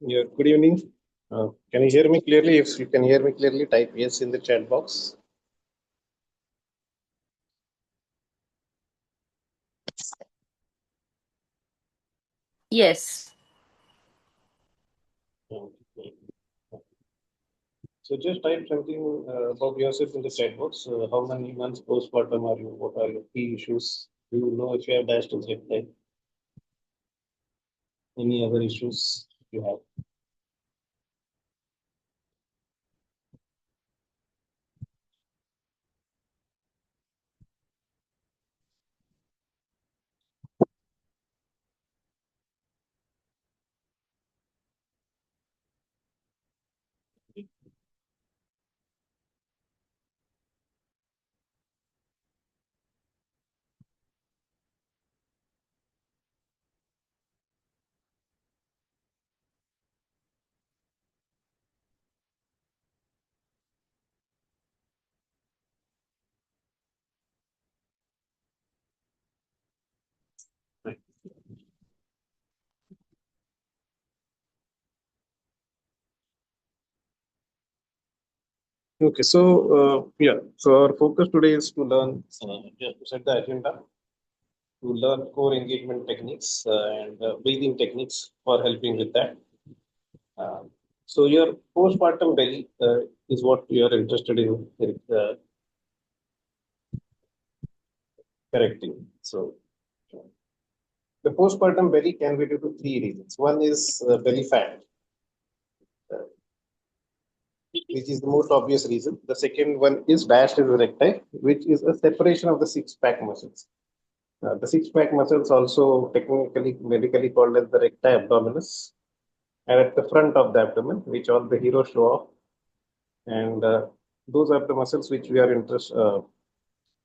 Yeah, good evening. Can you hear me clearly? If you can hear me clearly, type yes in the chat box. Yes. So just type something about yourself in the chat box. How many months postpartum are you? What are your key issues? Do you know if you have diastasis recti? Any other issues you have? Okay, so so our focus today is to learn, just to set the agenda, to learn core engagement techniques and breathing techniques for helping with that. So your postpartum belly is what you are interested in correcting. So the postpartum belly can be due to three reasons. One is belly fat, uh, which is the most obvious reason. The second one is diastasis recti, which is a separation of the six-pack muscles. The six-pack muscles, also technically medically called as the recti abdominis, are at the front of the abdomen, which all the heroes show off. And those are the muscles which we are interested,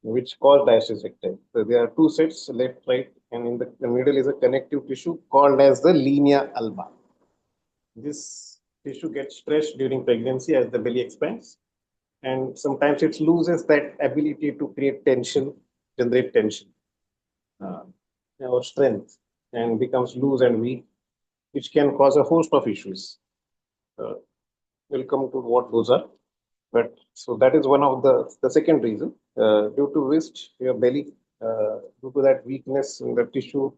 which cause diastasis recti. So there are two sets, left, right, and in the middle is a connective tissue called as the linea alba. This tissue gets stretched during pregnancy as the belly expands, and sometimes it loses that ability to create tension, generate tension uh, or strength, and becomes loose and weak, which can cause a host of issues. Uh, we'll come to what those are. But so that is one of the second reason, due to which your belly, due to that weakness in the tissue,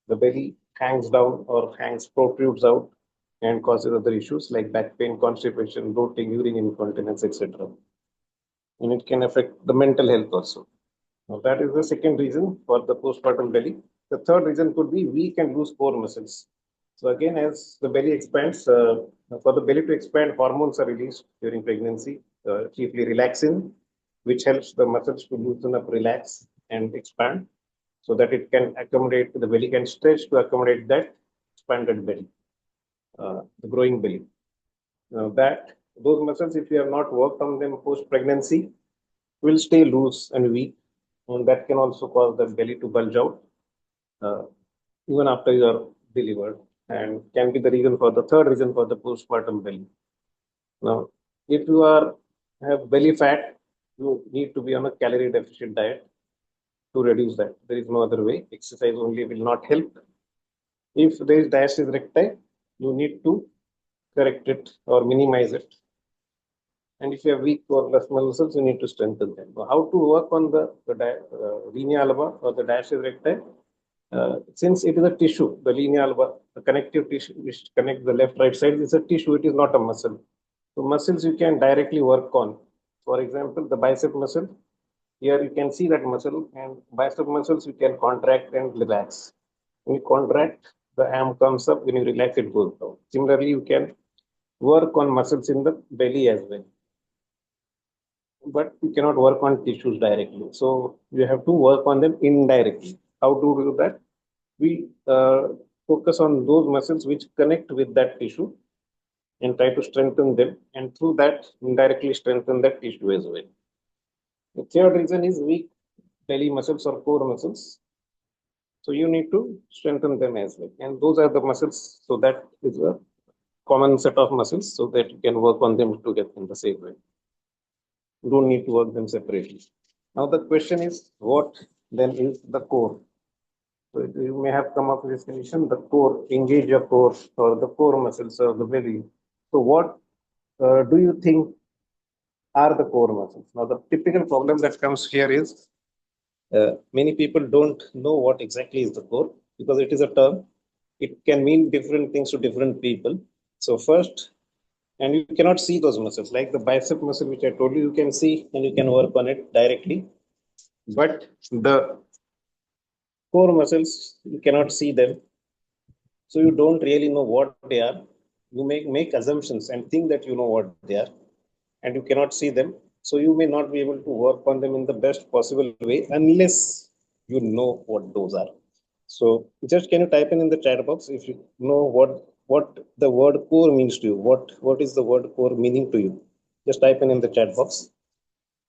the belly hangs down or hangs protrudes out and causes other issues like back pain, constipation, bloating, urine incontinence, etc. And it can affect the mental health also. Now, that is the second reason for the postpartum belly. The third reason could be weak and loose core muscles. So again, as the belly expands, for the belly to expand, hormones are released during pregnancy, chiefly relaxin, which helps the muscles to loosen up, relax, and expand, so that it can accommodate, the belly can stretch to accommodate that expanded belly, the growing belly. Now that those muscles, if you have not worked on them post pregnancy, will stay loose and weak, and that can also cause the belly to bulge out uh, even after you are delivered, and can be the reason for the third reason for the postpartum belly. Now, if you are have belly fat, you need to be on a calorie deficit diet to reduce that. There is no other way. Exercise only will not help. If there is diastasis recti, you need to correct it or minimize it. And if you have weak or less muscles, you need to strengthen them. How to work on the linea alba or the diastasis recti? Since it is a tissue, the linea alba, the connective tissue which connects the left right side is a tissue, it is not a muscle. So muscles you can directly work on. For example, the bicep muscle, here you can see that muscle, and bicep muscles you can contract and relax. When you contract, the arm comes up, when you relax, it goes down. Similarly, you can work on muscles in the belly as well, but you cannot work on tissues directly. So you have to work on them indirectly. How to do that? We focus on those muscles which connect with that tissue and try to strengthen them, and through that indirectly strengthen that tissue as well. The third reason is weak belly muscles or core muscles. So you need to strengthen them as well. And those are the muscles. So that is a common set of muscles so that you can work on them together in the same way. You don't need to work them separately. Now the question is, what then is the core? So you may have come up with this condition, the core, engage your core or the core muscles of the belly. So what do you think are the core muscles? Now, the typical problem that comes here is many people don't know what exactly is the core because it is a term. It can mean different things to different people. So first, and you cannot see those muscles like the bicep muscle, which I told you, you can see and you can work on it directly. But the core muscles, you cannot see them. So you don't really know what they are. You make assumptions and think that you know what they are, and you cannot see them. So you may not be able to work on them in the best possible way unless you know what those are. So just can you type in the chat box if you know what the word core means to you? What is the word core meaning to you? Just type in the chat box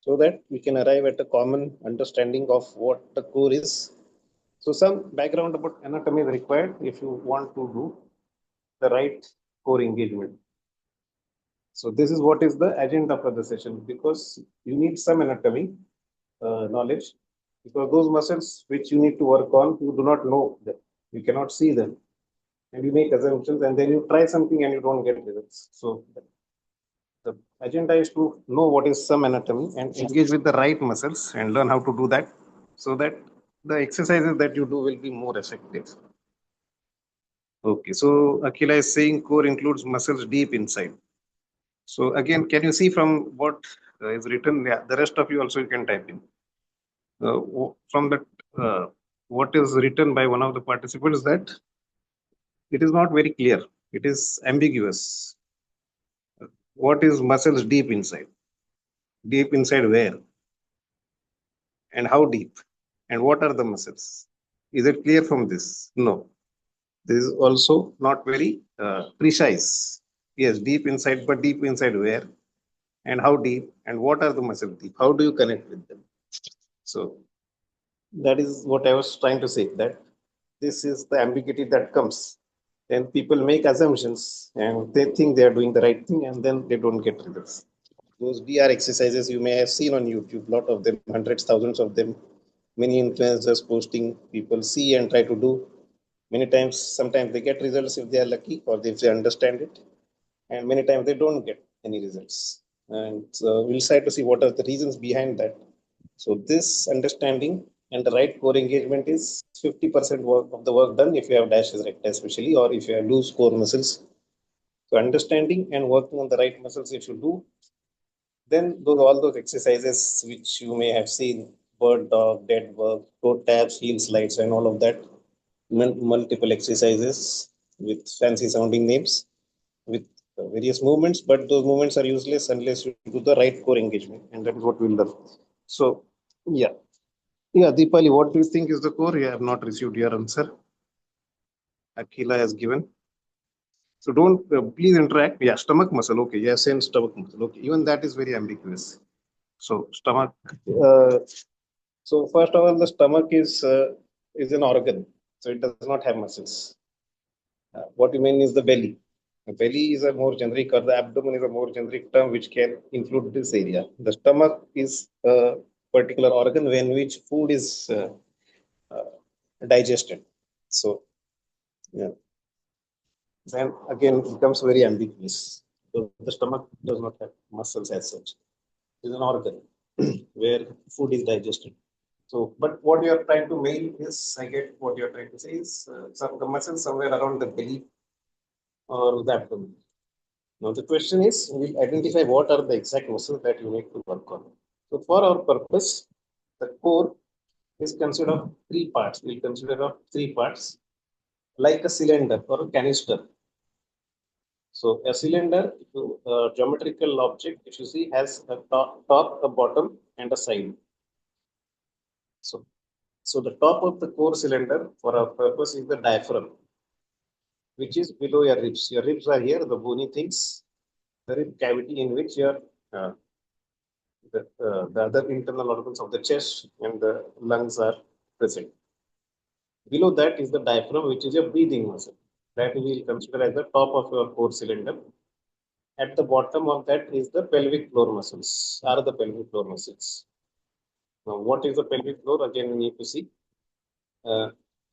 so that we can arrive at a common understanding of what the core is. So some background about anatomy is required if you want to do the right core engagement. So this is what is the agenda for the session because you need some anatomy knowledge because those muscles which you need to work on, you do not know them. You cannot see them and you make assumptions and then you try something and you don't get results. So the agenda is to know what is some anatomy and engage with the right muscles and learn how to do that so that the exercises that you do will be more effective. Okay, so Akila is saying core includes muscles deep inside. So again, can you see from what is written? Yeah, the rest of you also you can type in. From the what is written by one of the participants that it is not very clear. It is ambiguous. What is muscles deep inside? Deep inside where? And how deep? And what are the muscles? Is it clear from this? No. This is also not very precise. Yes, deep inside, but deep inside where? And how deep? And what are the muscles deep? How do you connect with them? So that is what I was trying to say, that this is the ambiguity that comes. And people make assumptions and they think they are doing the right thing and then they don't get results. Those VR exercises you may have seen on YouTube, lot of them, hundreds, thousands of them, many influencers posting, people see and try to do. Many times, sometimes they get results if they are lucky or if they understand it. And many times they don't get any results. And so we'll try to see what are the reasons behind that. So this understanding and the right core engagement is 50% work of the work done if you have diastasis recti especially, or if you have loose core muscles. So understanding and working on the right muscles, if you do, then all those exercises which you may have seen, bird dog, dead bug, toe taps, heel slides, and all of that, multiple exercises with fancy sounding names, with various movements, but those movements are useless unless you do the right core engagement, and that is what we'll learn. So, yeah. Yeah, Deepali, what do you think is the core? You have not received your answer. Akila has given. So don't please interact. Yeah, stomach muscle. Okay, yes, and stomach muscle. Okay, even that is very ambiguous. So stomach. So first of all, the stomach is an organ, so it does not have muscles. What you mean is the belly. The belly is a more generic, or the abdomen is a more generic term which can include this area. The stomach is a particular organ in which food is uh, digested. So, yeah, then again it becomes very ambiguous. So the stomach does not have muscles as such. It is an organ where food is digested. So, but what you are trying to mail is, I get what you are trying to say is some the muscles somewhere around the belly or the abdomen. Now the question is, we'll identify what are the exact muscles that you need to work on. So for our purpose, the core is considered of three parts. We'll consider of three parts, like a cylinder or a canister. So a cylinder, a geometrical object, if you see, has a top, a bottom, and a side. So the top of the core cylinder for our purpose is the diaphragm, which is below your ribs. Your ribs are here, the bony things, the rib cavity in which your the other internal organs of the chest and the lungs are present. Below that is the diaphragm, which is your breathing muscle. That we will consider as the top of your core cylinder. At the bottom of that is the pelvic floor muscles, are the pelvic floor muscles. Now, what is the pelvic floor? Again, we need to see.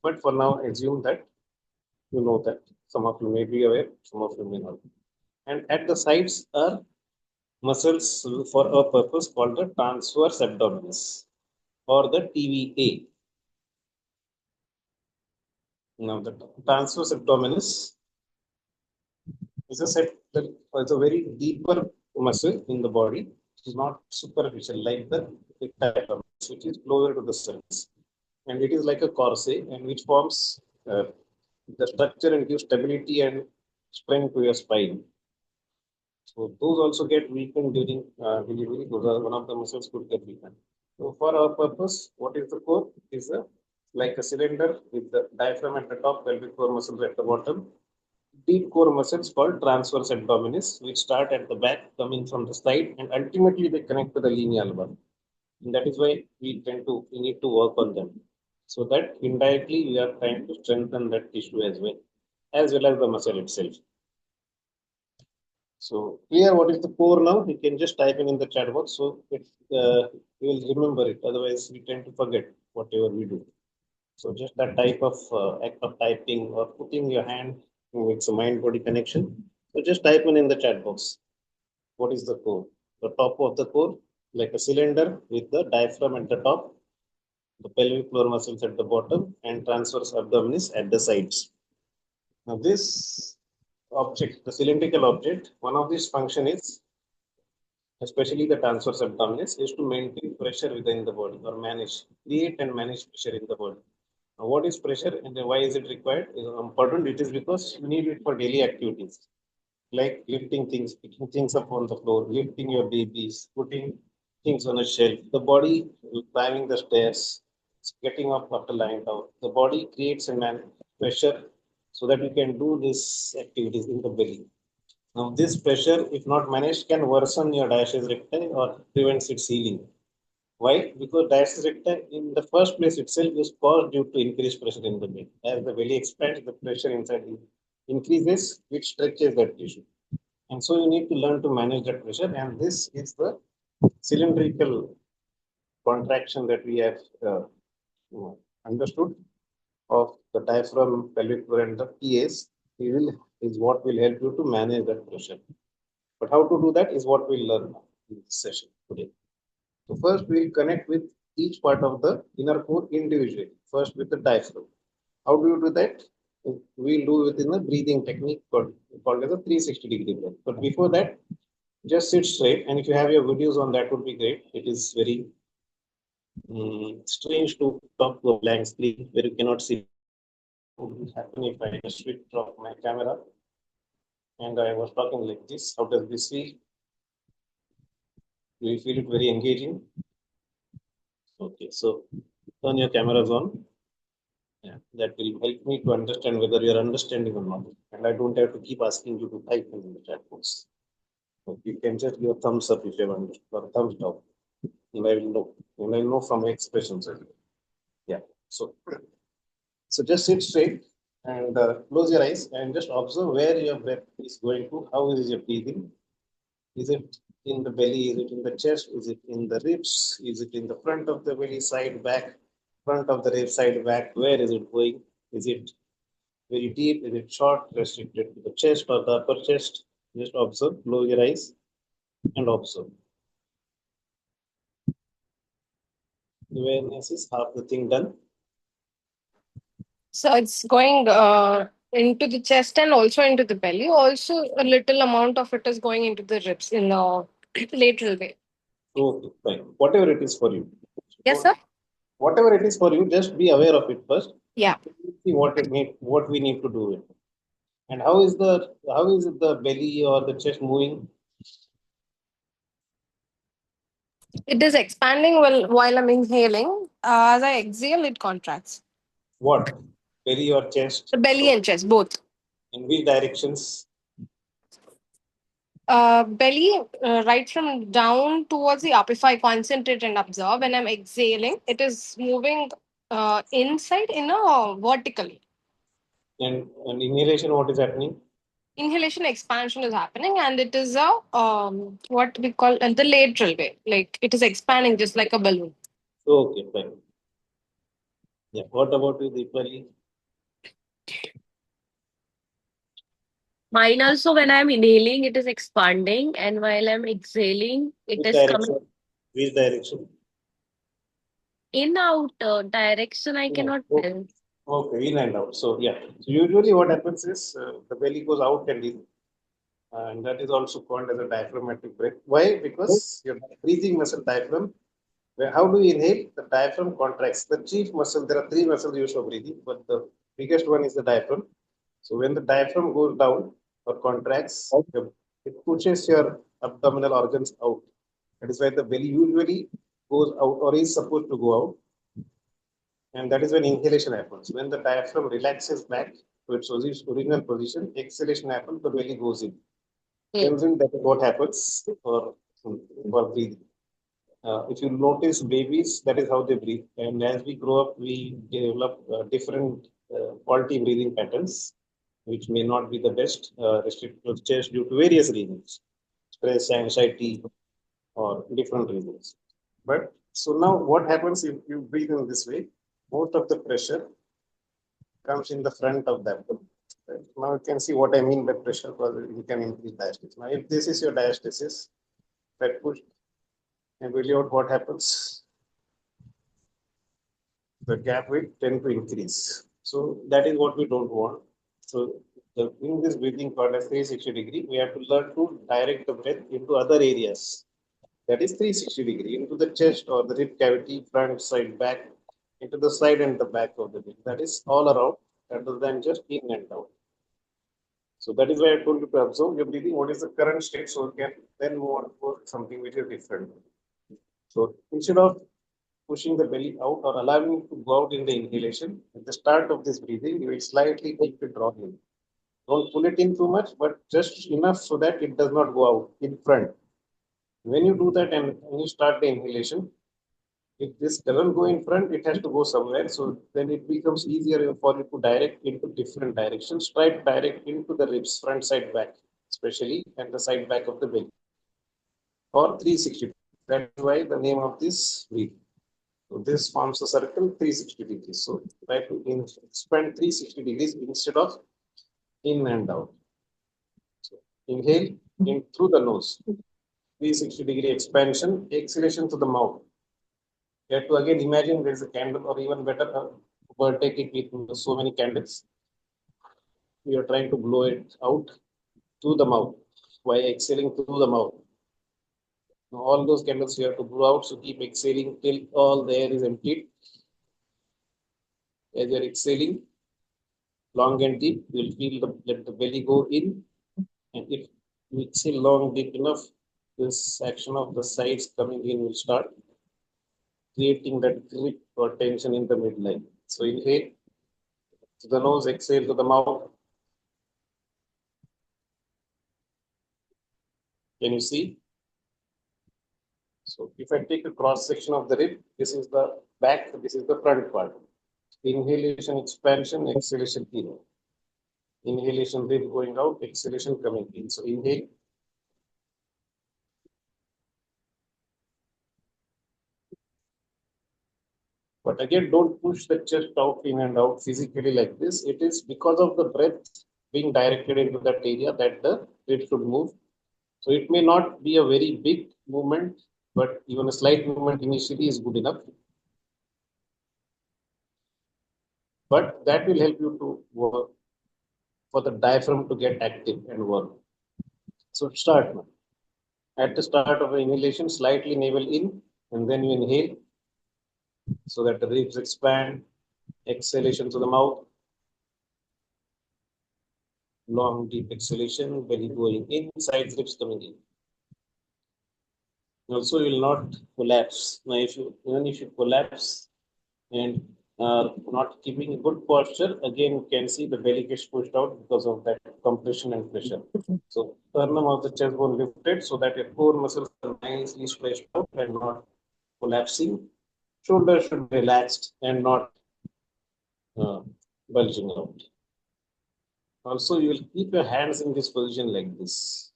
But for now, assume that you know that. Some of you may be aware, some of you may not. And at the sides are muscles for a purpose called the transverse abdominis or the TVA. Now, the transverse abdominis is a set that is a very deeper muscle in the body. It's not superficial like the abdominis, which is closer to the surface. And it is like a corset and which forms the structure and gives stability and strength to your spine. So those also get weakened during delivery. Those are one of the muscles could get weakened. So for our purpose, what is the core? It is like a cylinder with the diaphragm at the top, pelvic floor muscles at the bottom. Deep core muscles called transverse abdominis, which start at the back, coming from the side, and ultimately they connect to the linea alba. And that is why we need to work on them. So that indirectly we are trying to strengthen that tissue as well as the muscle itself. So clear what is the core now? You can just type in the chat box, so you will remember it. Otherwise, we tend to forget whatever we do. So just that type of act of typing or putting your hand with a mind-body connection. So just type in the chat box. What is the core? The top of the core, like a cylinder with the diaphragm at the top, the pelvic floor muscles at the bottom, and transverse abdominis at the sides. Now this object, the cylindrical object, one of these function is, especially the transverse abdominis, is to maintain pressure within the body or create and manage pressure in the body. Now, what is pressure and why is it required? Is important. It is because you need it for daily activities, like lifting things, picking things up on the floor, lifting your babies, putting things on a shelf. The body climbing the stairs, getting up after lying down. The body creates and manages pressure so that you can do these activities in the belly. Now, this pressure, if not managed, can worsen your diastasis recti or prevents its healing. Why? Because diastasis recti in the first place itself is caused due to increased pressure in the belly. As the belly expands, the pressure inside increases, which stretches that tissue. And so you need to learn to manage that pressure. And this is the cylindrical contraction that we have understood of the diaphragm, pelvic floor, and the PAs is what will help you to manage that pressure. But how to do that is what we'll learn in this session today. So first we'll connect with each part of the inner core individually. First with the diaphragm. How do you do that? We'll do it in a breathing technique called as a 360-degree breath. But before that, just sit straight. And if you have your videos on, that would be great. It is very strange to talk to a blank screen where you cannot see what will happen if I just switch off my camera and I was talking like this. How does this feel? Do you feel it very engaging? Okay, so turn your cameras on. Yeah, that will help me to understand whether you are understanding or not. And I don't have to keep asking you to type in the chat box. So you can just give a thumbs up if you have understood, or thumbs down. And I will know. And I know from expressions. Yeah. So just sit straight and close your eyes and just observe where your breath is going to. How is your breathing? Is it in the belly? Is it in the chest? Is it in the ribs? Is it in the front of the belly, side, back? Front of the rib, side, back? Where is it going? Is it very deep? Is it short, restricted to the chest or the upper chest? Just observe, close your eyes and observe. Awareness is half the thing done. So it's going into the chest and also into the belly. Also, a little amount of it is going into the ribs in the lateral way. Okay, fine. Whatever it is for you. Yes, sir. Whatever it is for you, just be aware of it first. Yeah. See what we need to do with it. And how is the belly or the chest moving? It is expanding while I'm inhaling. As I exhale, it contracts. What? Belly or chest? The belly and chest, both. In which directions? Belly right from down towards the up. If I concentrate and observe when I'm exhaling, it is moving inside in a vertically. And inhalation, what is happening? Inhalation expansion is happening, and it is a what we call the lateral way. Like it is expanding just like a balloon. Okay, fine. Yeah. What about you, Deepali? Mine also, when I'm inhaling, it is expanding, and while I'm exhaling, it Which is coming direction? Which direction? in out direction. I Oh, cannot okay. tell. Okay, in and out. So yeah. So usually what happens is the belly goes out and in, and that is also called as a diaphragmatic breath. Why? Because your breathing muscle diaphragm. How do you inhale? The diaphragm contracts. The chief muscle. There are three muscles used for breathing, but the biggest one is the diaphragm. So when the diaphragm goes down or contracts, it pushes your abdominal organs out. That is why the belly usually goes out or is supposed to go out. And that is when inhalation happens. When the diaphragm relaxes back to its original position, exhalation happens, the belly goes in. Hmm. Then that is what happens for breathing. If you notice babies, that is how they breathe. And as we grow up, we develop different faulty breathing patterns, which may not be the best, restricted to chest due to various reasons, stress, anxiety, or different reasons. But so now what happens if you breathe in this way? Most of the pressure comes in the front of the abdomen. Right? Now you can see what I mean by pressure because you can increase diastasis. Now if this is your diastasis, that push and really out, what happens? The gap will tend to increase. So that is what we don't want. So in this breathing called as 360-degree, we have to learn to direct the breath into other areas. That is 360-degree into the chest or the rib cavity, front, side, back, into the side and the back of the rib. That is all around rather than just in and out. So that is why I told you to observe your breathing. What is the current state? So you can then move on for something which is different. So instead of pushing the belly out or allowing it to go out in the inhalation, at the start of this breathing, you will slightly keep it drawn in. Don't pull it in too much, but just enough so that it does not go out in front. When you do that and when you start the inhalation, if this doesn't go in front, it has to go somewhere. So then it becomes easier for you to direct into different directions, try to direct into the ribs, front, side, back, especially, and the side back of the belly, or 360. That is why the name of this breath. So this forms a circle 360 degrees. So try to expand 360 degrees instead of in and out. So inhale in through the nose, 360-degree expansion, exhalation to the mouth. You have to again imagine there is a candle, or even better, bird take it with so many candles. You are trying to blow it out through the mouth by exhaling through the mouth. Now, all those candles you have to blow out, so keep exhaling till all the air is emptied. As you are exhaling long and deep, you will feel let the belly go in, and if you exhale long deep enough, this action of the sides coming in will start creating that grip or tension in the midline. So inhale to the nose, exhale to the mouth. Can you see? So if I take a cross section of the rib, this is the back, this is the front part. Inhalation, expansion, exhalation in. Inhalation, rib going out, exhalation coming in. So inhale. But again, don't push the chest out in and out physically like this. It is because of the breath being directed into that area that the rib should move. So it may not be a very big movement, but even a slight movement initially is good enough. But that will help you to work for the diaphragm to get active and work. So start now. At the start of the inhalation, slightly navel in, and then you inhale so that the ribs expand. Exhalation to the mouth. Long deep exhalation, belly going in, sides ribs coming in. Also, you will not collapse. Now, even if you collapse and not keeping a good posture, again you can see the belly gets pushed out because of that compression and pressure. So sternum of the chest bone lifted so that your core muscles are nicely stretched out and not collapsing. Shoulders should be relaxed and not uh, bulging out. Also, you will keep your hands in this position like this.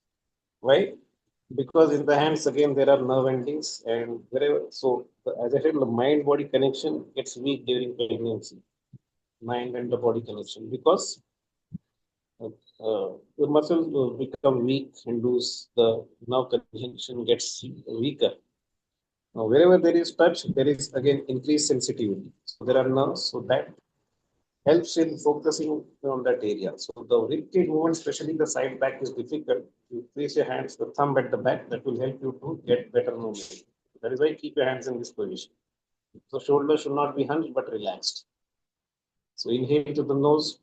Why? because in the hands again there are nerve endings and wherever. So as I said, the mind body connection gets weak during pregnancy, mind and the body connection, because the muscles will become weak and lose the nerve connection gets weaker. Now wherever there is touch, there is again increased sensitivity, so there are nerves, so that helps in focusing on that area. So the ribcage movement, especially the side back, is difficult. You place your hands, the thumb at the back, that will help you to get better movement. That is why keep your hands in this position. So shoulders should not be hunched but relaxed. So inhale to the nose,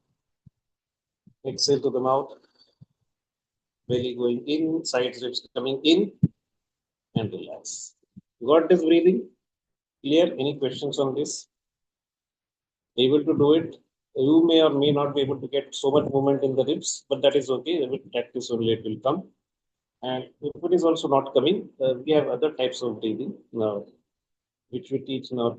exhale to the mouth, belly going in, sides ribs coming in, and relax. Got this breathing? Clear? Any questions on this? Able to do it? You may or may not be able to get so much movement in the ribs, but that is okay. With practice only it will come. And if it is also not coming, we have other types of breathing now, which we teach in our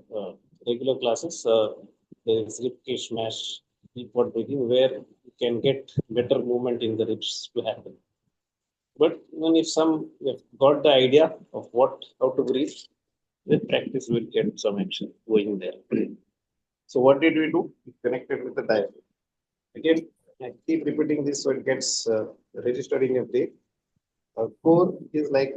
regular classes. There is rib cage smash, deep water breathing, where you can get better movement in the ribs to happen. But even if some have got the idea of how to breathe, with practice we'll get some action going there. So what did we do? We connected with the diaphragm. Again, I keep repeating this so it gets registered in your brain. Core is like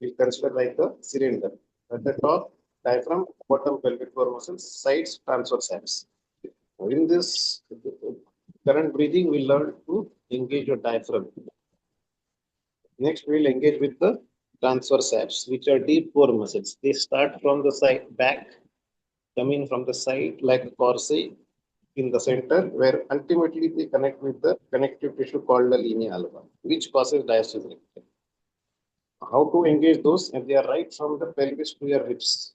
we consider like a cylinder. At the top, diaphragm, bottom pelvic floor muscles, sides, transverse abs. In this current breathing, we learn to engage your diaphragm. Next, we'll engage with the transverse abs, which are deep core muscles. They start from the side back, coming from the side like a corset in the center, where ultimately they connect with the connective tissue called the linea alba, which causes diastasis recti. How to engage those? And they are right from the pelvis to your ribs.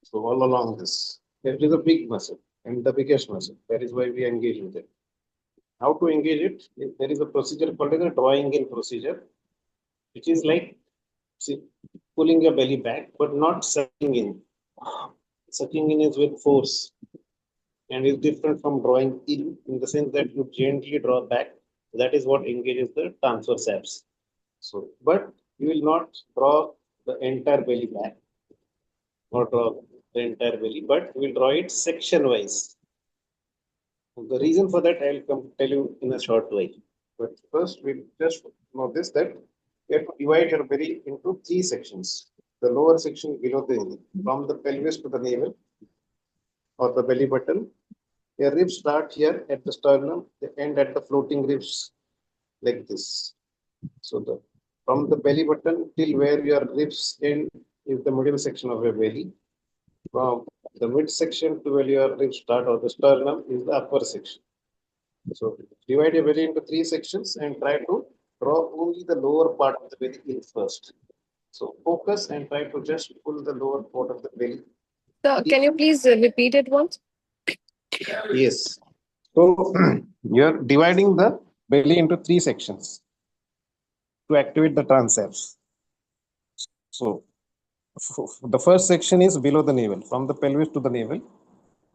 So all along this, there is a big muscle and the biggest muscle. That is why we engage with it. How to engage it? There is a procedure called a drawing in procedure, which is like, see, pulling your belly back, but not sucking in. Sucking in is with force and is different from drawing in the sense that you gently draw back. That is what engages the transverse abs. So, but you will not draw the entire belly back, or draw the entire belly, but we will draw it section wise. The reason for that I will come tell you in a short while. But first, we'll just notice that you have to divide your belly into three sections. The lower section below the knee, from the pelvis to the navel or the belly button. Your ribs start here at the sternum, they end at the floating ribs like this. So from the belly button till where your ribs end is the middle section of your belly. From the midsection to where your ribs start or the sternum is the upper section. So divide your belly into three sections and try to draw only the lower part of the belly in first. So focus and try to just pull the lower part of the belly. So can you please repeat it once? Yes. So you're dividing the belly into three sections to activate the transepts. So the first section is below the navel, from the pelvis to the navel,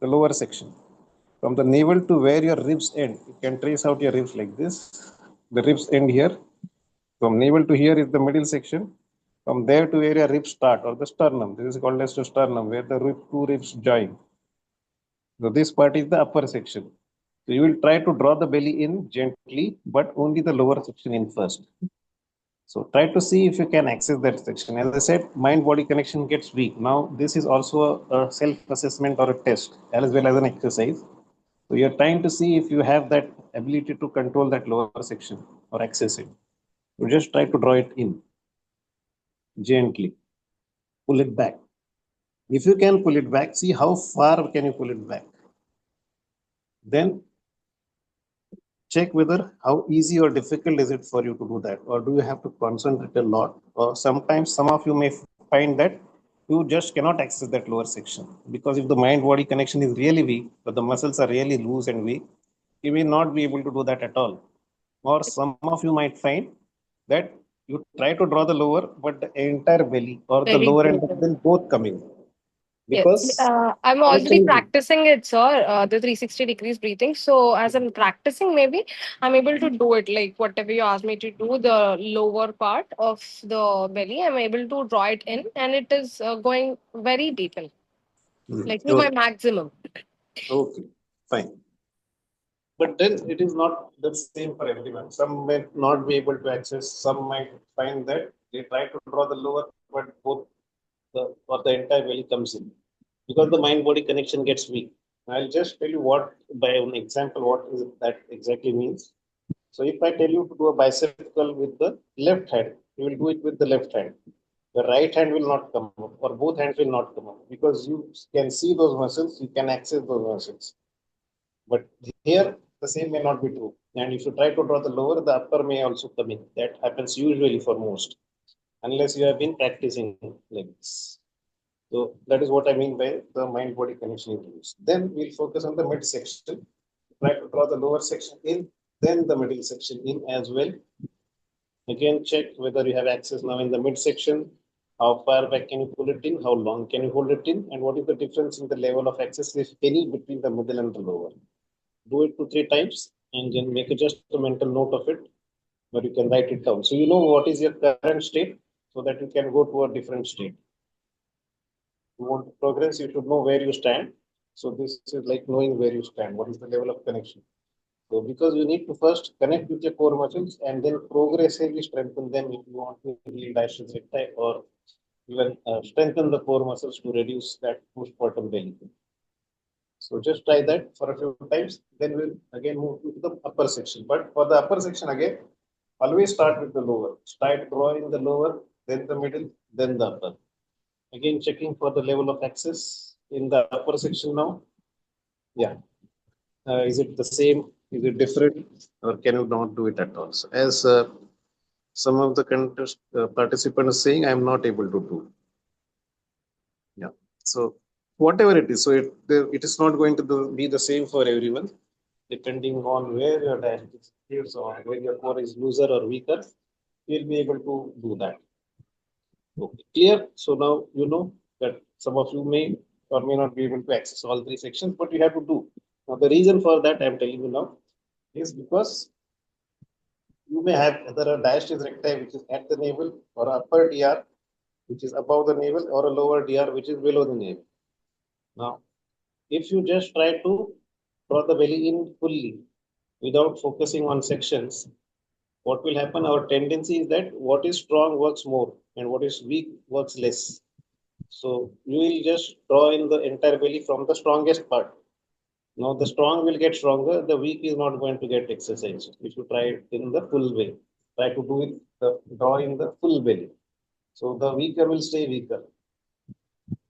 the lower section. From the navel to where your ribs end, you can trace out your ribs like this. The ribs end here. From navel to here is the middle section. From there to where your ribs start, or the sternum. This is called as the sternum, where the two ribs join. So this part is the upper section. So you will try to draw the belly in gently, but only the lower section in first. So try to see if you can access that section. As I said, mind-body connection gets weak. Now, this is also a self-assessment or a test, as well as an exercise. So you're trying to see if you have that ability to control that lower section or access it. You just try to draw it in gently. Pull it back. If you can pull it back, see how far can you pull it back. Then check whether how easy or difficult is it for you to do that, or do you have to concentrate a lot, or sometimes some of you may find that you just cannot access that lower section, because if the mind body connection is really weak, but the muscles are really loose and weak, you may not be able to do that at all. Or some of you might find that you try to draw the lower, but the entire belly or the Very lower end good. of them both coming. Yes, Because I'm already connection, practicing it, sir. The 360 degrees breathing. So as I'm practicing, maybe I'm able to do it. Like whatever you asked me to do, the lower part of the belly, I'm able to draw it in, and it is going very deep in, like to my okay, maximum. okay, fine. But then it is not the same for everyone. Some may not be able to access, some might find that they try to draw the lower, but both or the entire belly comes in because the mind body connection gets weak. I'll just tell you what, by an example, what is that exactly means. So if I tell you to do a bicep curl with the left hand, you will do it with the left hand. The right hand will not come up, or both hands will not come up because you can see those muscles, you can access those muscles. But here, the same may not be true. And if you try to draw the lower, the upper may also come in. That happens usually for most, unless you have been practicing like this. So that is what I mean by the mind-body connection introduced. Then we'll focus on the midsection. Try to draw the lower section in, then the middle section in as well. Again, check whether you have access now in the midsection. How far back can you pull it in? How long can you hold it in? And what is the difference in the level of access, if any, between the middle and the lower? Do it 2-3 times and then make just a mental note of it, but you can write it down. So you know what is your current state so that you can go to a different state. You want to progress, you should know where you stand. So this is like knowing where you stand. What is the level of connection? So because you need to first connect with your core muscles and then progressively strengthen them if you want to heal diastasis recti or even strengthen the core muscles to reduce that postpartum belly. So just try that for a few times. Then we'll again move to the upper section. But for the upper section again, always start with the lower. Start drawing the lower, then the middle, then the upper. Again, checking for the level of access in the upper section now. Yeah. Is it the same? Is it different? Or can you not do it at all? So as some of the participants are saying, I am not able to do. Yeah. So whatever it is, so it is not going to be the same for everyone, depending on where your diabetes is or where your core is looser or weaker, you'll be able to do that. Okay, clear? So now you know that some of you may or may not be able to access all 3 sections, but you have to do. Now the reason for that I'm telling you now is because you may have either a diastasis recti which is at the navel or upper DR which is above the navel or a lower DR which is below the navel. Now, if you just try to draw the belly in fully without focusing on sections, what will happen? Our tendency is that what is strong works more and what is weak works less. So you will just draw in the entire belly from the strongest part. Now the strong will get stronger, the weak is not going to get exercised. If you try it in the full way, try to do it, draw in the full belly. So the weaker will stay weaker.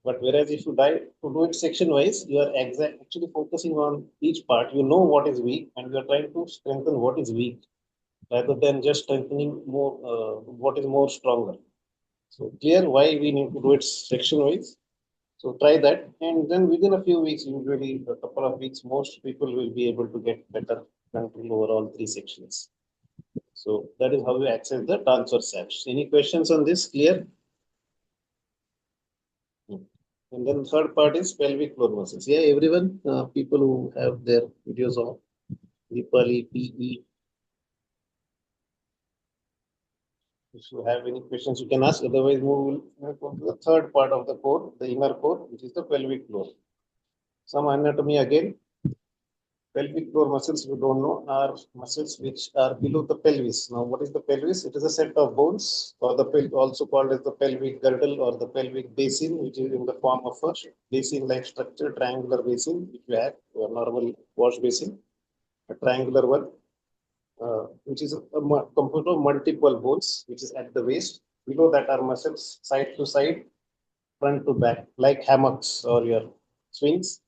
But whereas if you try to do it section wise, you are actually focusing on each part. You know what is weak and you are trying to strengthen what is weak rather than just strengthening more what is more stronger. So clear why we need to do it section wise. So try that, and then within a few weeks, usually a couple of weeks, most people will be able to get better control over all 3 sections. So that is how you access the transverse abs. Any questions on this? Clear? And then third part is pelvic floor muscles. Yeah, everyone, people who have their videos on, Deepali, PE. If you have any questions, you can ask. Otherwise, we will move on to the third part of the core, the inner core, which is the pelvic floor. Some anatomy again. Pelvic floor muscles, if you don't know, are muscles which are below the pelvis. Now, what is the pelvis? It is a set of bones, or also called as the pelvic girdle or the pelvic basin, which is in the form of a basin-like structure, triangular basin, which we have, or normal wash basin, a triangular one, which is composed of multiple bones, which is at the waist. Below that are muscles side to side, front to back, like hammocks or your swings,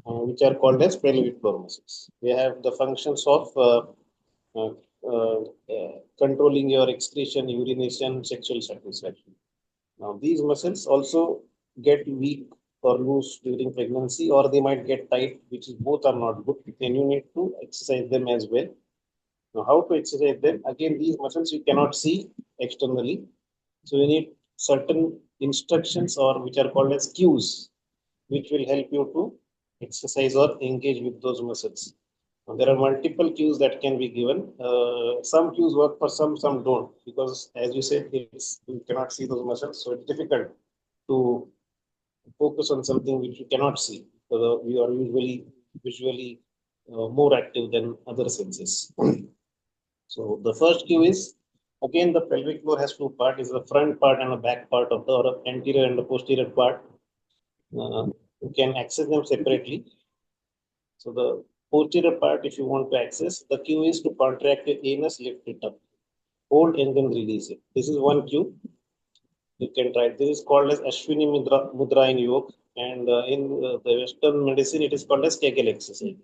which are called as pelvic floor muscles. They have the functions of uh, controlling your excretion, urination, sexual satisfaction. Now, these muscles also get weak or loose during pregnancy, or they might get tight, which is both are not good. Then you need to exercise them as well. Now, how to exercise them? Again, these muscles you cannot see externally. So you need certain instructions or which are called as cues which will help you to exercise or engage with those muscles. Now, there are multiple cues that can be given. Some cues work for some don't, because as you said, you cannot see those muscles, so it's difficult to focus on something which you cannot see. So we are usually visually more active than other senses. So the first cue is, again, the pelvic floor has two parts: is the front part and the back part of the, or anterior and the posterior part. You can access them separately. So the posterior part, if you want to access, the cue is to contract your anus, lift it up, hold and then release it. This is one cue. You can try. This is called as Ashwini Mudra in yoga, and in the Western medicine, it is called as Kegel exercise.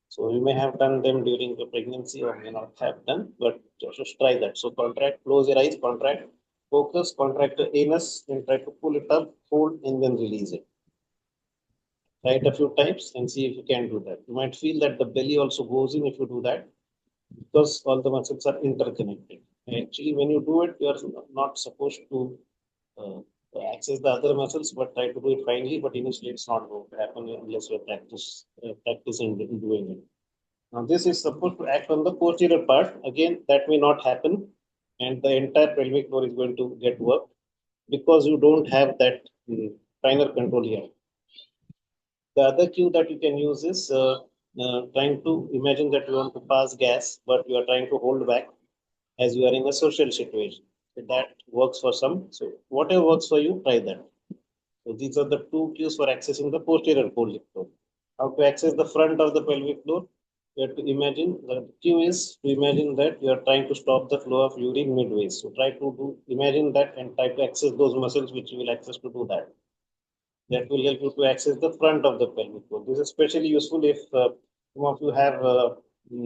So you may have done them during the pregnancy or may not have done, but just try that. So contract, close your eyes, contract, focus, contract the anus, and try to pull it up, hold, and then release it. Try it a few times and see if you can do that. You might feel that the belly also goes in if you do that, because all the muscles are interconnected. Actually, when you do it, you are not supposed to uh, access the other muscles, but try to do it finally. But initially, it's not going to happen unless you practice in doing it. Now, this is supposed to act on the posterior part. Again, that may not happen, and the entire pelvic floor is going to get worked because you don't have that finer control here. The other cue that you can use is trying to imagine that you want to pass gas, but you are trying to hold back as you are in a social situation. So that works for some. So whatever works for you, try that. So these are the two cues for accessing the posterior pelvic floor. How to access the front of the pelvic floor? You have to imagine, the cue is to imagine that you are trying to stop the flow of urine midway. So try to imagine that and try to access those muscles which you will access to do that. That will help you to access the front of the pelvic floor. This is especially useful if some of you have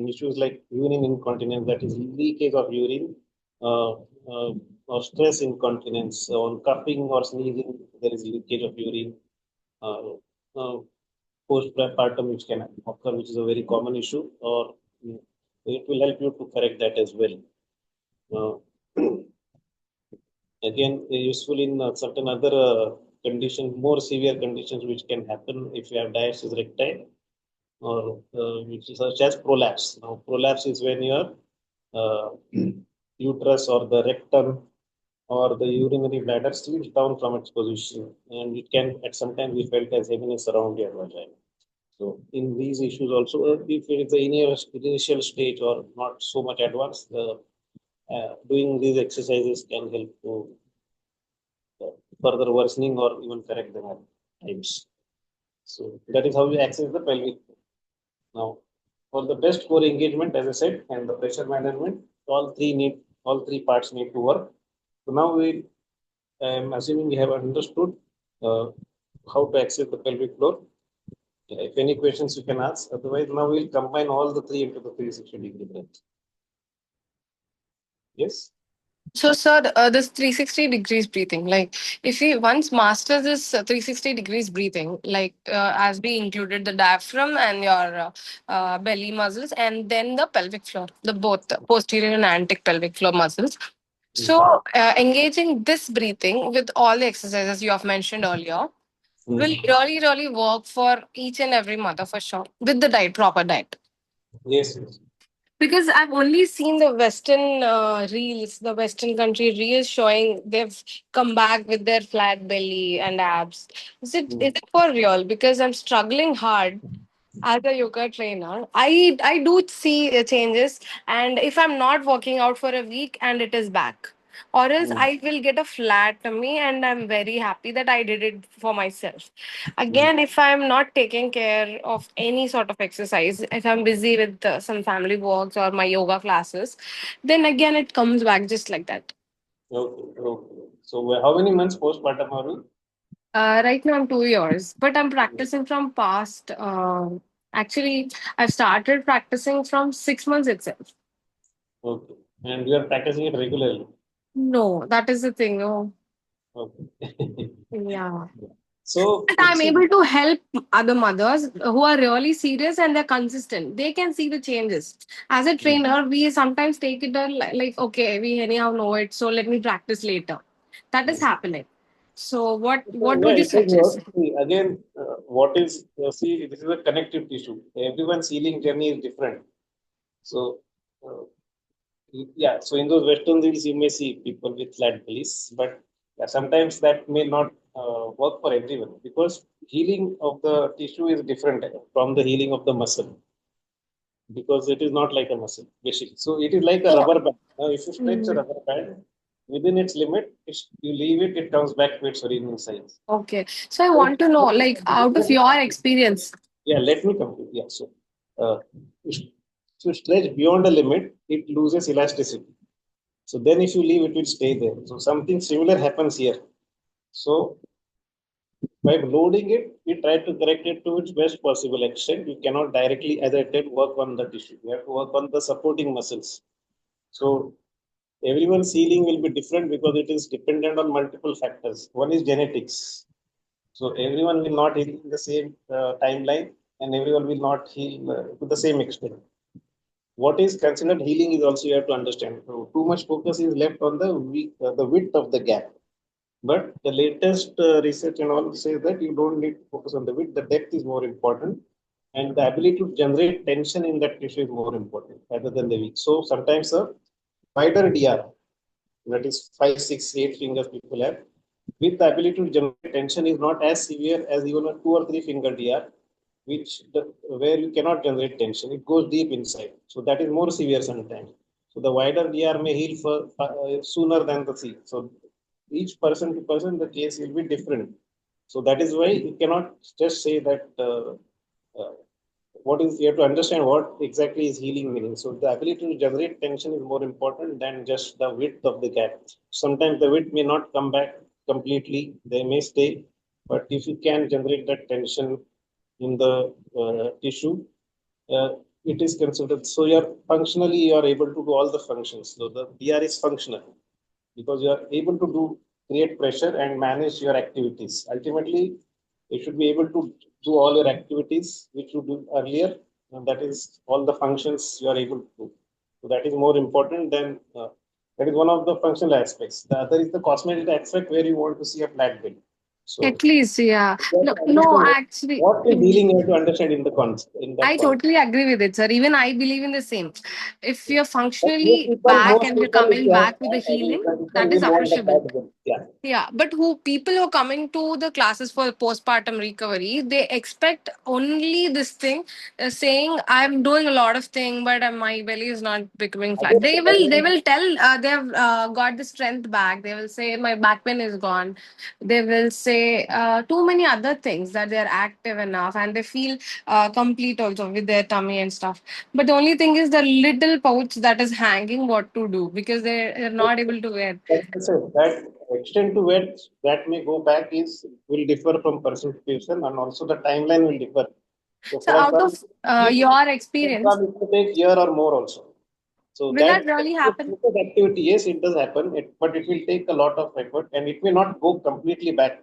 issues like urine incontinence, that is leakage of urine, uh, uh, or stress incontinence, on coughing or sneezing, there is leakage of urine, uh, uh, postpartum, which can occur, which is a very common issue, or it will help you to correct that as well. Again, useful in certain other conditions, more severe conditions, which can happen if you have diastasis recti, or which is such as prolapse. Now, prolapse is when your uh, uterus or the rectum or the urinary bladder slips down from its position, and it can at some time be felt as heaviness around your vagina. So, in these issues also, if it is the initial stage or not so much advanced, doing these exercises can help to further worsening or even correct them at times. So that is how we access the pelvic floor. Now, for the best core engagement, as I said, and the pressure management, all three parts need to work. So now I'm assuming we have understood uh, how to access the pelvic floor. If any questions you can ask, otherwise now we'll combine all the three into the 360-degree breath. Yes. So, sir, this 360 degrees breathing, like if we once master this 360 degrees breathing, like as we included the diaphragm and your belly muscles, and then the pelvic floor, the both the posterior and anterior pelvic floor muscles. So, engaging this breathing with all the exercises you have mentioned earlier will really, really work for each and every mother for sure with the diet, proper diet. Yes. Yes. Because I've only seen the Western reels, the Western country reels showing they've come back with their flat belly and abs. Is it for real? Because I'm struggling hard as a yoga trainer. I do see changes, and if I'm not working out for a week and it is back, or else I will get a flat tummy, and I'm very happy that I did it for myself. Again, if I'm not taking care of any sort of exercise, if I'm busy with some family works or my yoga classes, then again it comes back just like that. Okay. Okay. So how many months postpartum are you? Right now I'm 2 years, but I'm practicing from past. Actually, I've started practicing from 6 months itself. Okay. And you are practicing it regularly. No, that is the thing. No, Okay. yeah. So, But I'm see, able to help other mothers who are really serious and they're consistent. They can see the changes. As a trainer, we sometimes take it like, okay, we anyhow know it, so let me practice later. That is happening. So what Yeah, would you it does work. suggest? See, again, what is, see, this is a connective tissue. Everyone's healing journey is different. So, uh, yeah, so in those Western reels, you may see people with flat bellies, but yeah, sometimes that may not work for everyone because healing of the tissue is different from the healing of the muscle because it is not like a muscle, basically. So it is like a So rubber band. Now, if you stretch a mm, rubber band within its limit, you leave it, it comes back to its original size. okay. So I want to know, like, out of your experience. Yeah, let me complete. Yeah, so uh, if you stretch beyond a limit, it loses elasticity. So then, if you leave, it will stay there. So something similar happens here. So by loading it, we try to correct it to its best possible extent. You cannot directly, as I said, work on the tissue. You have to work on the supporting muscles. So everyone's healing will be different because it is dependent on multiple factors. One is genetics. So everyone will not heal in the same timeline, and everyone will not heal to the same extent. What is considered healing is also you have to understand. So too much focus is left on the width of the gap. But the latest research and all says that you don't need to focus on the width. The depth is more important, and the ability to generate tension in that tissue is more important rather than the width. So sometimes a wider DR, that is 5, 6, 8 fingers people have, with the ability to generate tension is not as severe as even a 2 or 3 finger DR, where you cannot generate tension. It goes deep inside. So that is more severe sometimes. So the wider DR may heal for sooner than the C. So each person to person, the case will be different. So that is why you cannot just say that uh, what is, you have to understand what exactly is healing meaning. So the ability to generate tension is more important than just the width of the gap. Sometimes the width may not come back completely, they may stay, but if you can generate that tension in the tissue, uh, it is considered. So you're functionally you are able to do all the functions. So the DR is functional because you are able to create pressure and manage your activities. Ultimately, you should be able to do all your activities which you do earlier, and that is all the functions you are able to do. So that is more important than that is one of the functional aspects. The other is the cosmetic aspect where you want to see a flat bill. So At least, yeah. you have No, to no, understand actually. what is healing. You have to understand in the concept in that I concept. totally agree with it, sir. Even I believe in the same. If you're But most functionally people, back most and you're people, if coming you have back with the fat, I mean, healing, people that is will want the appreciable. fat bill. Yeah. Yeah, but who people who are coming to the classes for postpartum recovery, they expect only this thing, saying I'm doing a lot of thing, but my belly is not becoming flat. Again, They will tell they have got the strength back. They will say my back pain is gone. They will say too many other things that they are active enough and they feel complete also with their tummy and stuff. But the only thing is the little pouch that is hanging, what to do because they're not able to wear. that's it. That extent to where that may go back is will differ from person to person, and also the timeline will differ. So So, for out some, of your experience, it will take year or more also. So will that that really happen? focus activity, yes, it does happen, but it will take a lot of effort, and it may not go completely back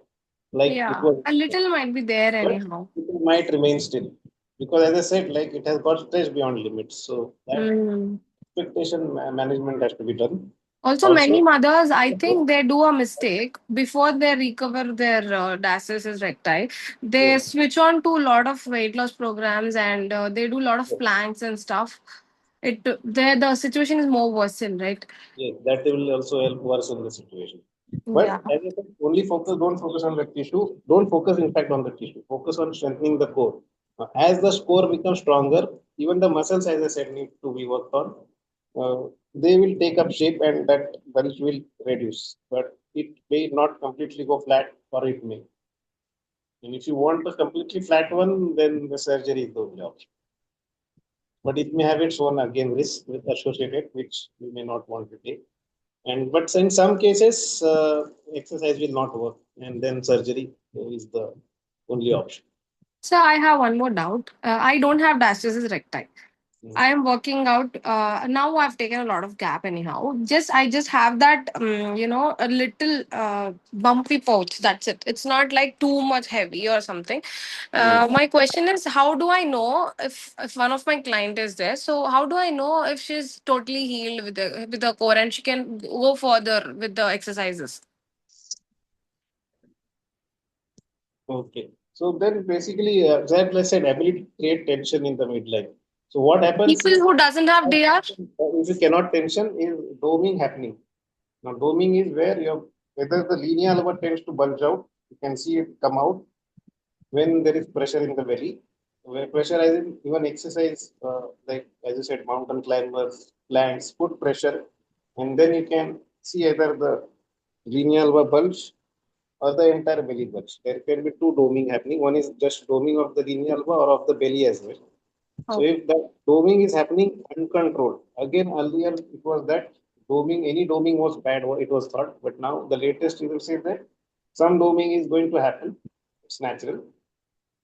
like it Yeah, was, a little might be there but anyhow. it might remain still because, as I said, like it has got stretched beyond limits. So that Mm. expectation management has to be done. Also, many Also, mothers, I think they do a mistake before they recover their diastasis recti. They yes, switch on to a lot of weight loss programs and they do a lot of yes. planks and stuff. The situation is more worsened, right? Yes, that will also help worsen the situation. Yeah. But as I said, don't focus on the tissue. Don't focus, in fact, on the tissue. Focus on strengthening the core. As the core becomes stronger, even the muscles, as I said, need to be worked on. They will take up shape and that bulge will reduce. But it may not completely go flat, or it may. And if you want a completely flat one, then the surgery is the only option. But it may have its own, again, risk with associated, which you may not want to take. And but in some cases, exercise will not work, and then surgery is the only option. So I have one more doubt. I don't have diastasis recti. Mm. I am working out now. I've taken a lot of gap anyhow. I just have that a little bumpy pouch. That's it. It's not like too much heavy or something. Mm. My question is, how do I know if one of my client is there? So how do I know if she's totally healed with the core and she can go further with the exercises? Okay. So then basically, that let's say ability to create tension in the midline. So what happens People is, who doesn't have DR. if you cannot tension, is doming happening. Now, doming is where you have whether the linear lever tends to bulge out, you can see it come out when there is pressure in the belly. Where pressurizing even exercise, like as you said, mountain climbers, planks, put pressure, and then you can see either the linear lever bulge or the entire belly bulge. There can be two doming happening. One is just doming of the linear alba or of the belly as well. So Okay. if the doming is happening uncontrolled, again earlier it was that doming, any doming was bad, or it was thought, but now the latest results say that some doming is going to happen. It's natural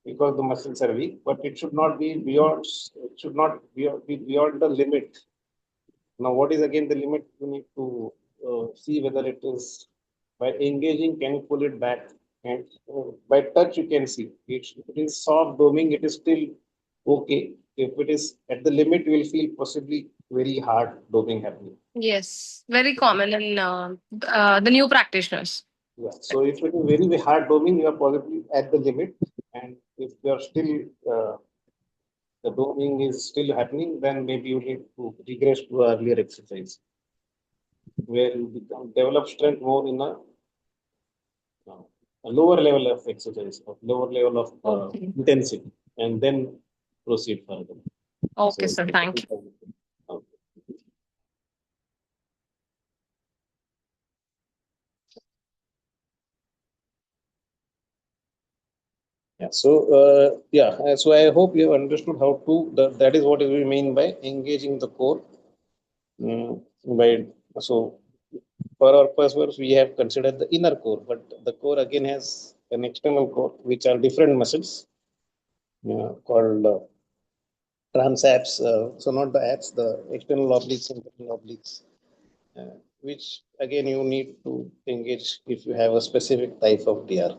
because the muscles are weak, but it should not be beyond. It should not be beyond the limit. Now, what is again the limit? You need to see whether it is by engaging, can you pull it back? And by touch, you can see. If it is soft doming, it is still okay. If it is at the limit, you will feel possibly very hard doming happening. Yes, very common in the new practitioners. Yeah. So if it is very, very hard doming, you are probably at the limit. And if you are still the doming is still happening, then maybe you need to regress to earlier exercise where you develop strength more in uh, a lower level of exercise, of lower level of Okay. intensity, and then proceed further. Okay, So, sir. Thank you. okay. Yeah. So, So I hope you have understood how to. That is what we mean by engaging the core. By so, for our purpose, we have considered the inner core, but the core again has an external core, which are different muscles called transapse. So not the apps, the external obliques and internal obliques, which again you need to engage if you have a specific type of DR,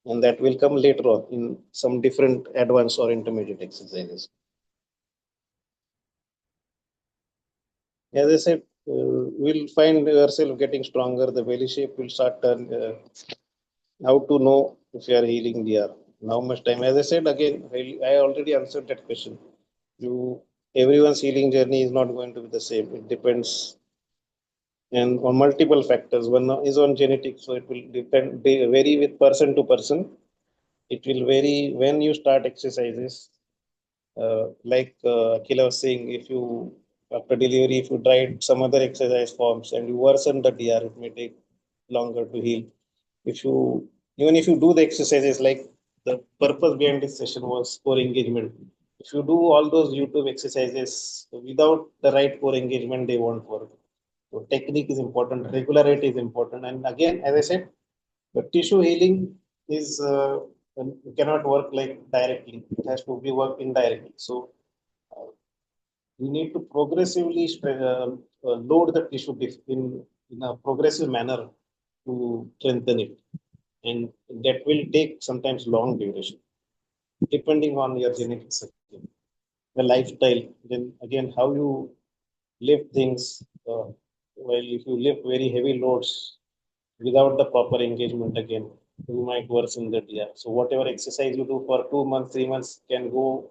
and that will come later on in some different advanced or intermediate exercises. As I said, we'll find yourself getting stronger. The belly shape will start turn. How to know if you are healing DR? How much time? As I said again, I already answered that question. You Everyone's healing journey is not going to be the same. It depends and on multiple factors. One is on genetics, so it will vary with person to person. It will vary when you start exercises. Like Akhila was saying, if you after delivery, if you tried some other exercise forms and you worsen the DR, it may take longer to heal. If you Even if you do the exercises, like the purpose behind this session was core engagement. If you do all those YouTube exercises without the right core engagement, they won't work. So technique is important, regularity is important, and again, as I said, the tissue healing is cannot work like directly. It has to be worked indirectly. So uh, we need to progressively load the tissue in a progressive manner to strengthen it, and that will take sometimes long duration, depending on your genetics, the lifestyle. Then again, how you lift things. Well, if you lift very heavy loads without the proper engagement, again, you might worsen the DR. So whatever exercise you do for 2 months, 3 months can go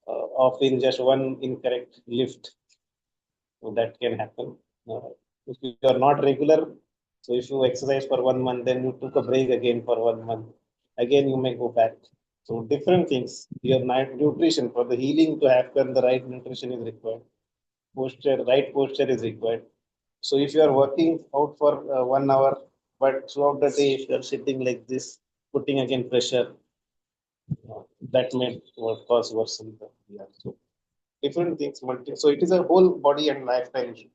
off in just one incorrect lift. So that can happen. If you are not regular, so if you exercise for 1 month, then you took a break again for 1 month, again you may go back. So different things. Your nutrition for the healing to happen, the right nutrition is required. Posture, right posture is required. So if you are working out for 1 hour, but throughout the day, if you are sitting like this, putting again pressure, that may cause worsen the PR. So different things. So it is a whole body and lifestyle issue.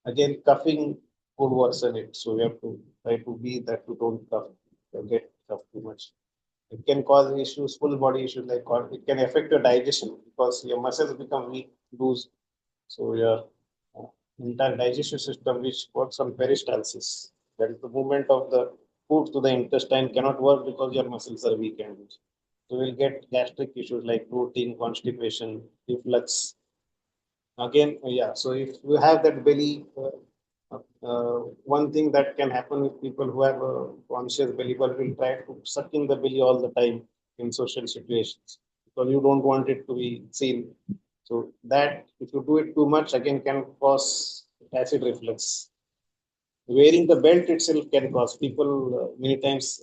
Again, cuffing could worsen it. So we have to try to be that you don't cuff, get cuff too much. It can cause issues, full body issues like it can affect your digestion because your muscles become weak, loose. So your uh, entire digestive system, which works on peristalsis, that is the movement of the food to the intestine, cannot work because your muscles are weak and loose. So we'll get gastric issues like bloating, constipation, reflux. Again, yeah. So if you have that belly one thing that can happen with people who have a conscious belly button will try to suck in the belly all the time in social situations because you don't want it to be seen. So that if you do it too much, again can cause acid reflux. Wearing the belt itself can cause people many times.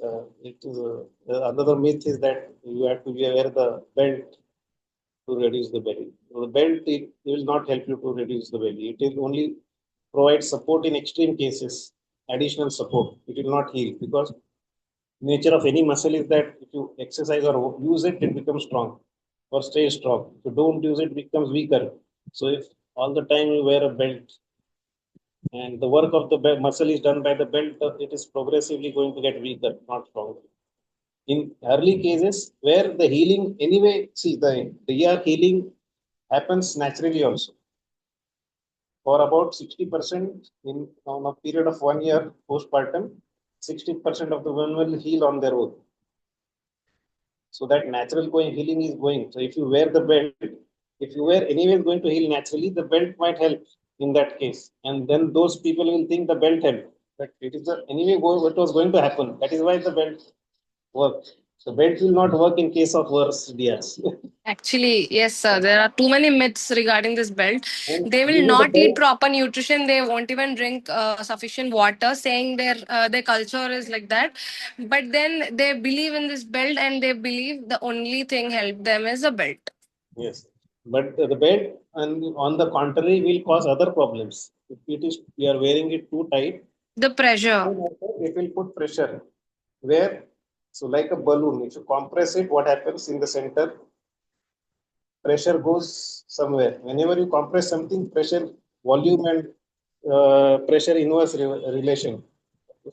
Another myth is that you have to wear the belt to reduce the belly. So the belt it will not help you to reduce the belly. It will only provide support in extreme cases, additional support. It will not heal because nature of any muscle is that if you exercise or use it, it becomes strong or stays strong. If you don't use it, it becomes weaker. So if all the time you wear a belt and the work of the muscle is done by the belt, it is progressively going to get weaker, not stronger. In early cases where the healing anyway, see the ER healing happens naturally also. For about 60% in on a period of 1 year postpartum, 60% of the women will heal on their own. So that natural going healing is going. So if you wear the belt, if you wear anyway going to heal naturally, the belt might help in that case. And then those people will think the belt helped. But it is the anyway what was going to happen. That is why the belt worked. The belt will not work in case of worse DRs. Actually, yes, sir. There are too many myths regarding this belt. And They will you know the not eat belt, proper nutrition. They won't even drink sufficient water, saying their culture is like that. But then they believe in this belt, and they believe the only thing help them is a belt. yes. But the belt, and on the contrary, will cause other problems. If it is we are wearing it too tight, The pressure. it will put pressure. Where so like a balloon, if you compress it, what happens in the center? Pressure goes somewhere. Whenever you compress something, pressure, volume, and pressure inverse relation,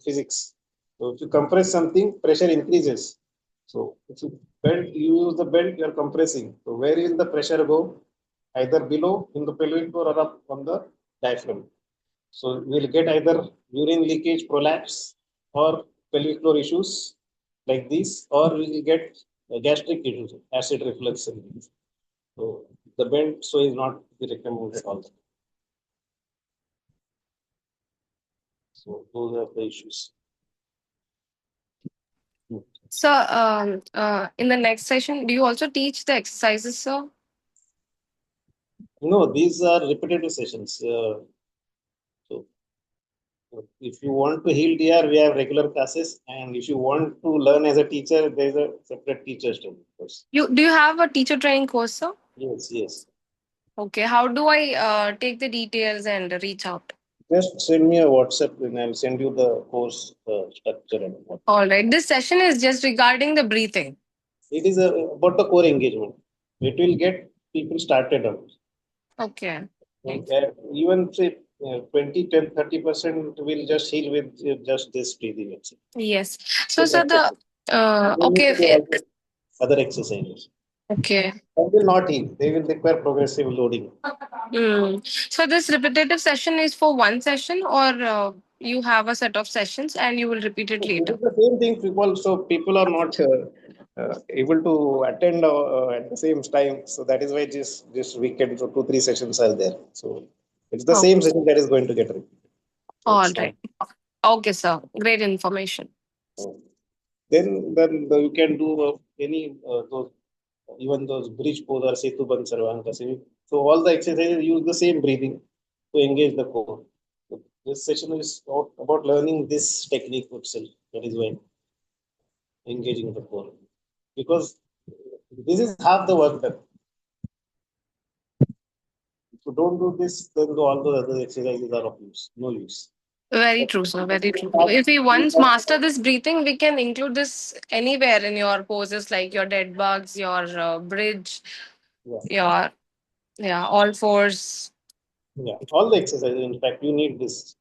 physics. So if you compress something, pressure increases. So if you belt, you use the belt, you are compressing. So where will the pressure go? Either below in the pelvic floor or up on the diaphragm. So we'll get either urine leakage, prolapse, or pelvic floor issues like this, or we will get gastric issues, acid reflux. So the belt so is not the recommended also. So those are the issues. So, in the next session, do you also teach the exercises, sir? No, these are repetitive sessions. So if you want to heal DR, we have regular classes, and if you want to learn as a teacher, there is a separate teacher's training course. Do you have a teacher training course, sir? Yes, yes. Okay. How do I take the details and reach out? Just send me a WhatsApp and I'll send you the course structure and what. All right. This session is just regarding the breathing. It is about the core engagement. It will get people started on. Okay. And, even say 20, 10, 30% will just heal with just this breathing itself. Yes. So, So sir, that's it. They need to do okay. all the other exercises. Okay. They will not heal. They will require progressive loading. So this repetitive session is for one session, or you have a set of sessions and you will repeat it It later? is the same thing. People are not able to attend at the same time. So that is why this weekend, so 2, 3 sessions are there. So it's the Oh, same session that is going to get repeated. So all it's not. right. Okay, sir. Great information. You can do any those even those bridge pose or setu bandh sarvanga. So all the exercises use the same breathing to engage the core. So this session is about learning this technique itself. That is why engaging the core, because this is half the work done. If you don't do this, then all the other exercises are of use, no use. Very true, sir. Very true. If we once master this breathing, we can include this anywhere in your poses, like your dead bugs, your bridge, Yeah, your all fours. yeah, all the exercises. In fact, you need this.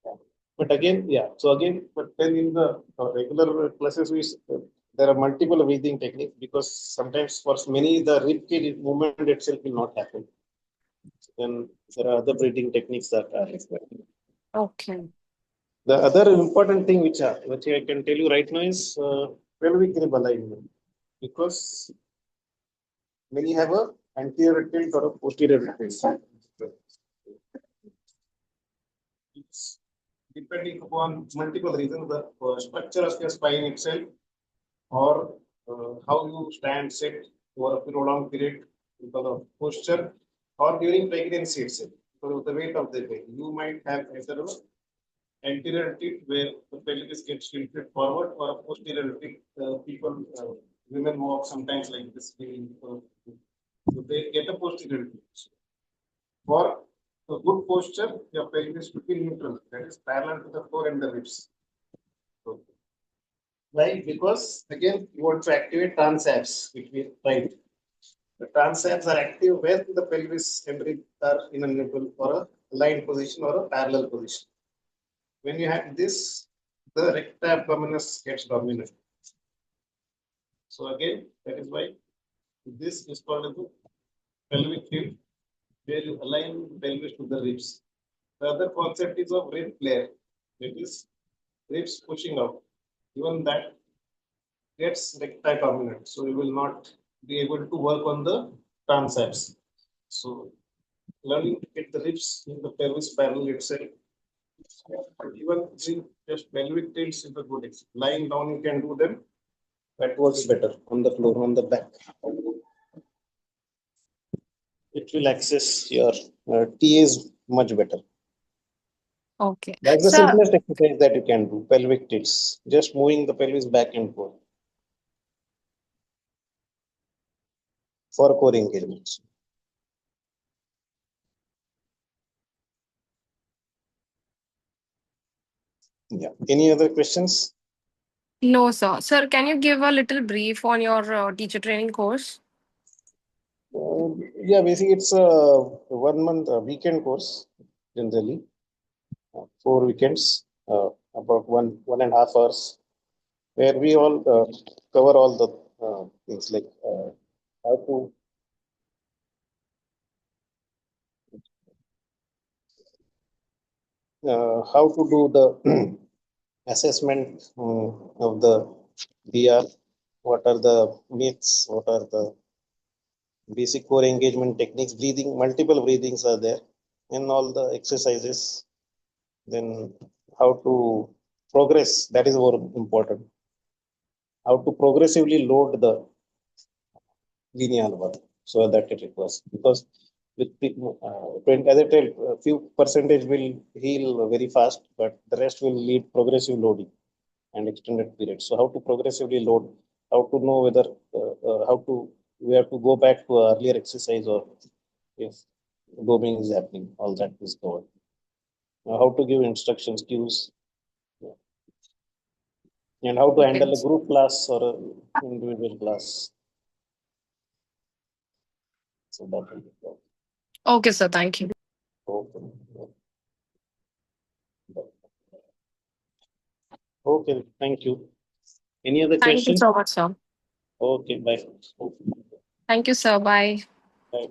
Yeah. But again, yeah. So again, but then in the regular classes, there are multiple breathing techniques because sometimes for many the rib cage movement itself will not happen. Then there are other breathing techniques that are required. Okay. The other important thing which I can tell you right now is pelvic rib alignment, because many have a anterior tilt or a posterior tilt. depending upon multiple reasons, the structure of your spine itself, or how you stand, sit over a prolonged period because of posture, or during pregnancy itself. So the weight of the body, you might have either anterior tilt where the pelvis gets tilted forward, or a posterior tilt. People, women walk sometimes like this, so they get a posterior tilt. For a good posture, your pelvis should be neutral, that is parallel to the floor and the ribs. So, why? Because again, you want to activate transapse, which we right. The transapse are active when the pelvis and ribs are in a neutral or a aligned position or a parallel position. When you have this, the recta abdominis gets dominant. So again, that is why this is called as the pelvic tilt, where you align the pelvis to the ribs. The other concept is of rib flare, that is ribs pushing out. Even that gets recti dominant, so you will not be able to work on the transapse. So learning to get the ribs in the pelvis parallel itself. Even doing just pelvic tilts is a good exercise. Lying down, you can do them. That works better on the floor, on the back. It will access your TAs much better. Okay. That's the So, simplest exercise that you can do, pelvic tilts. Just moving the pelvis back and forth for core engagements. Yeah. Any other questions? no, sir. Sir, can you give a little brief on your teacher training course? Yeah, basically it's a 1 month weekend course generally, 4 weekends, about 1.5 hours, where we all cover all the things like how to do the assessment of the VR, what are the myths, what are the basic core engagement techniques, breathing, multiple breathings are there in all the exercises. Then how to progress, that is more important. How to progressively load the linear work so that it requires, because with 20, as I tell, a few percentage will heal very fast, but the rest will need progressive loading and extended period. So how to progressively load, how to know whether how to we have to go back to earlier exercise, or if doping is happening, all that is covered. How to give instructions, cues, and how to Okay. handle a group class or a individual class. So that will be covered. Okay, sir. Thank you. Okay. Okay, thank you. Any other Thank you question? so much, sir. Okay, bye. Thank you, sir. Bye. Bye.